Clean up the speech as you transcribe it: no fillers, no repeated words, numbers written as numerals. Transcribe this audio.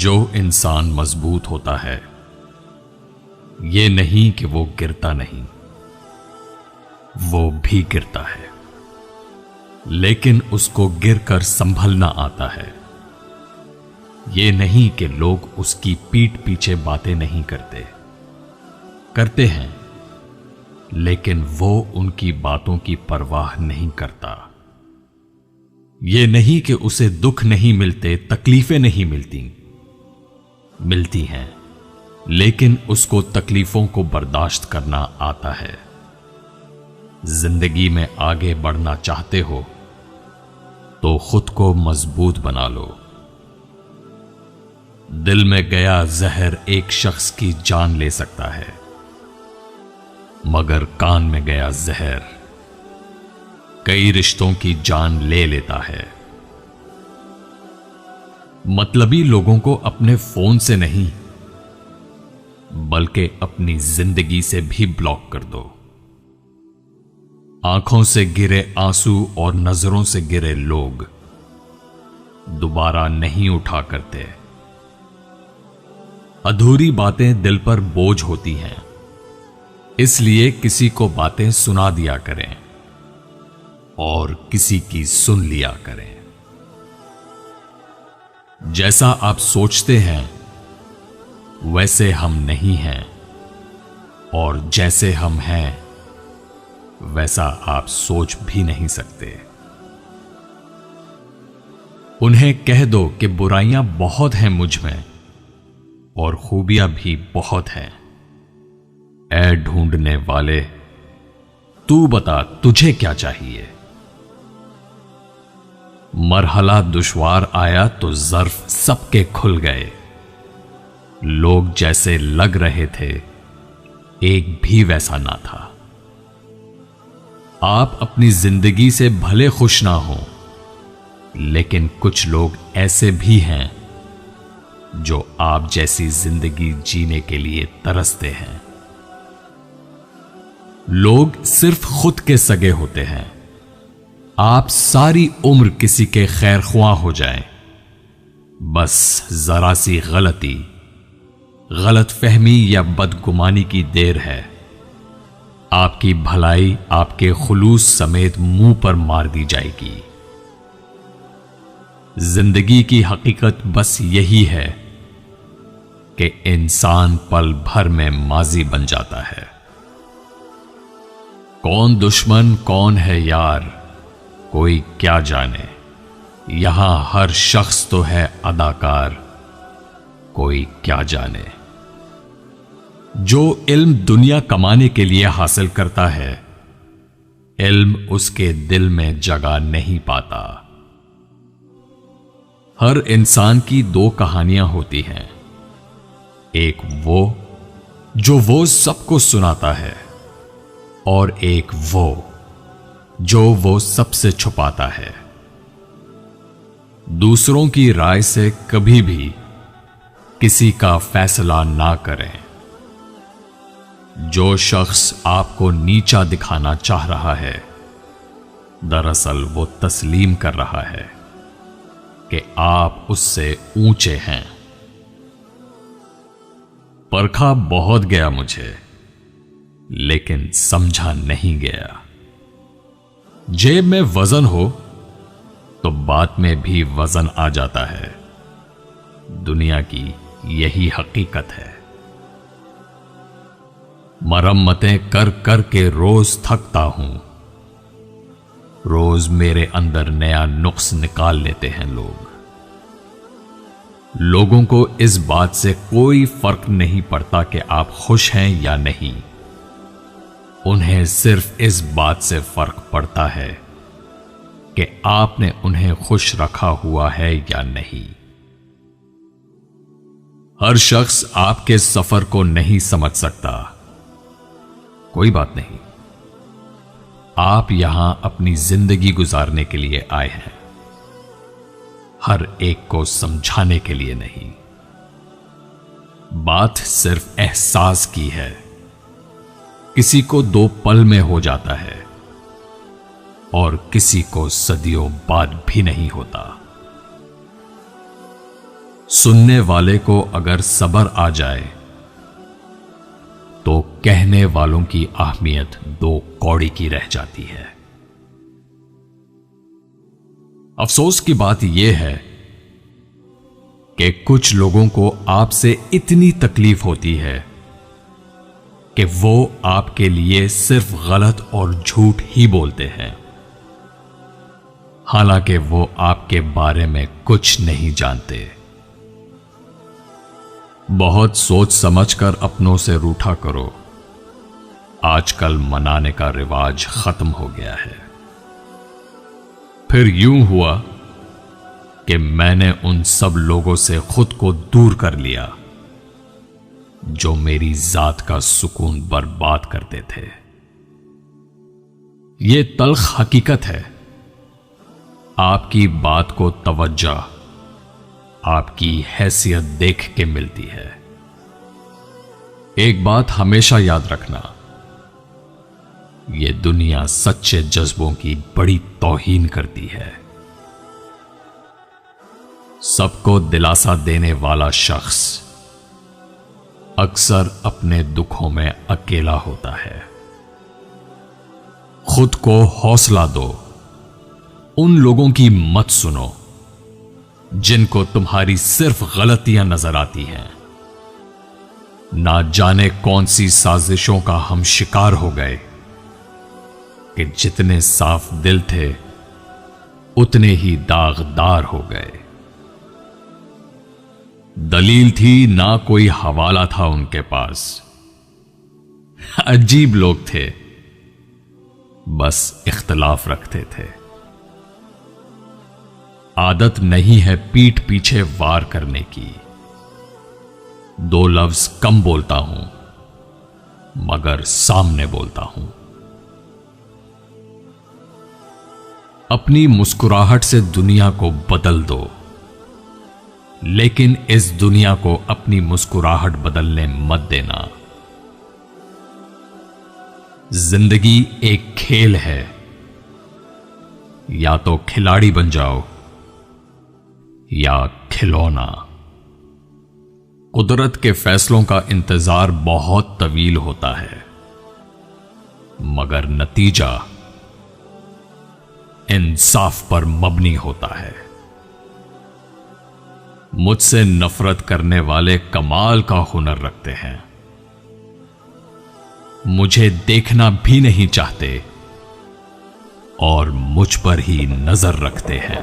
जो इंसान मजबूत होता है, ये नहीं कि वो गिरता नहीं, वो भी गिरता है, लेकिन उसको गिरकर संभलना आता है। ये नहीं कि लोग उसकी पीठ पीछे बातें नहीं करते हैं, लेकिन वो उनकी बातों की परवाह नहीं करता। ये नहीं कि उसे दुख नहीं मिलते, तकलीफें नहीं मिलती हैं, लेकिन उसको तकलीफों को बर्दाश्त करना आता है। जिंदगी में आगे बढ़ना चाहते हो तो खुद को मजबूत बना लो। दिल में गया जहर एक शख्स की जान ले सकता है, मगर कान में गया जहर कई रिश्तों की जान ले लेता है। मतलबी लोगों को अपने फोन से नहीं, बल्कि अपनी जिंदगी से भी ब्लॉक कर दो। आंखों से गिरे आंसू और नजरों से गिरे लोग दोबारा नहीं उठा करते। अधूरी बातें दिल पर बोझ होती हैं, इसलिए किसी को बातें सुना दिया करें और किसी की सुन लिया करें। जैसा आप सोचते हैं वैसे हम नहीं हैं, और जैसे हम हैं वैसा आप सोच भी नहीं सकते। उन्हें कह दो कि बुराइयां बहुत हैं मुझ में और खूबियां भी बहुत हैं। ऐ ढूंढने वाले, तू बता तुझे क्या चाहिए। मरहला दुश्वार आया तो ज़र्फ सबके खुल गए। लोग जैसे लग रहे थे, एक भी वैसा ना था। आप अपनी जिंदगी से भले खुश ना हो, लेकिन कुछ लोग ऐसे भी हैं जो आप जैसी जिंदगी जीने के लिए तरसते हैं। लोग सिर्फ खुद के सगे होते हैं। आप सारी उम्र किसी के खैर ख्वाह हो जाएं, बस जरा सी गलत फहमी या बदगुमानी की देर है, आपकी भलाई आपके खुलूस समेत मुंह पर मार दी जाएगी। जिंदगी की हकीकत बस यही है कि इंसान पल भर में माजी बन जाता है। कौन दुश्मन कौन है यार, कोई क्या जाने। यहां हर शख्स तो है अदाकार, कोई क्या जाने। जो इल्म दुनिया कमाने के लिए हासिल करता है, इल्म उसके दिल में जगह नहीं पाता। हर इंसान की दो कहानियां होती हैं, एक वो सबको सुनाता है, और एक वो सबसे छुपाता है। दूसरों की राय से कभी भी किसी का फैसला ना करें। जो शख्स आपको नीचा दिखाना चाह रहा है, दरअसल वो तस्लीम कर रहा है कि आप उससे ऊंचे हैं। परखा बहुत गया मुझे, लेकिन समझा नहीं गया। जेब में वजन हो तो बात में भी वजन आ जाता है। दुनिया की यही हकीकत है। मरम्मतें कर कर के रोज थकता हूं। रोज मेरे अंदर नया नुक्स निकाल लेते हैं लोग। लोगों को इस बात से कोई फर्क नहीं पड़ता कि आप खुश हैं या नहीं। उन्हें सिर्फ इस बात से फर्क पड़ता है कि आपने उन्हें खुश रखा हुआ है या नहीं। हर शख्स आपके सफर को नहीं समझ सकता। कोई बात नहीं, आप यहां अपनी जिंदगी गुजारने के लिए आए हैं, हर एक को समझाने के लिए नहीं। बात सिर्फ एहसास की है। किसी को 2 पल में हो जाता है और किसी को सदियों बाद भी नहीं होता। सुनने वाले को अगर सब्र आ जाए तो कहने वालों की अहमियत 2 कौड़ी की रह जाती है। अफसोस की बात यह है कि कुछ लोगों को आपसे इतनी तकलीफ होती है कि वो आपके लिए सिर्फ गलत और झूठ ही बोलते हैं, हालांकि वो आपके बारे में कुछ नहीं जानते। बहुत सोच समझकर अपनों से रूठा करो। आजकल मनाने का रिवाज खत्म हो गया है। फिर यूं हुआ कि मैंने उन सब लोगों से खुद को दूर कर लिया जो मेरी जात का सुकून बर्बाद करते थे। यह तल्ख हकीकत है। आपकी बात को तवज्जो आपकी हैसियत देख के मिलती है। एक बात हमेशा याद रखना, यह दुनिया सच्चे जज्बों की बड़ी तौहीन करती है। सबको दिलासा देने वाला शख्स अक्सर अपने दुखों में अकेला होता है। खुद को हौसला दो। उन लोगों की मत सुनो जिनको तुम्हारी सिर्फ गलतियां नजर आती हैं। ना जाने कौन सी साजिशों का हम शिकार हो गए कि जितने साफ दिल थे उतने ही दागदार हो गए। दलील थी ना कोई हवाला था उनके पास। अजीब लोग थे, बस इख्तिलाफ रखते थे। आदत नहीं है पीठ पीछे वार करने की। 2 लफ्ज कम बोलता हूं मगर सामने बोलता हूं। अपनी मुस्कुराहट से दुनिया को बदल दो, लेकिन इस दुनिया को अपनी मुस्कुराहट बदलने मत देना। जिंदगी एक खेल है, या तो खिलाड़ी बन जाओ या खिलौना। कुदरत के फैसलों का इंतजार बहुत तवील होता है, मगर नतीजा इंसाफ पर मबनी होता है। मुझसे नफरत करने वाले कमाल का हुनर रखते हैं। मुझे देखना भी नहीं चाहते और मुझ पर ही नजर रखते हैं।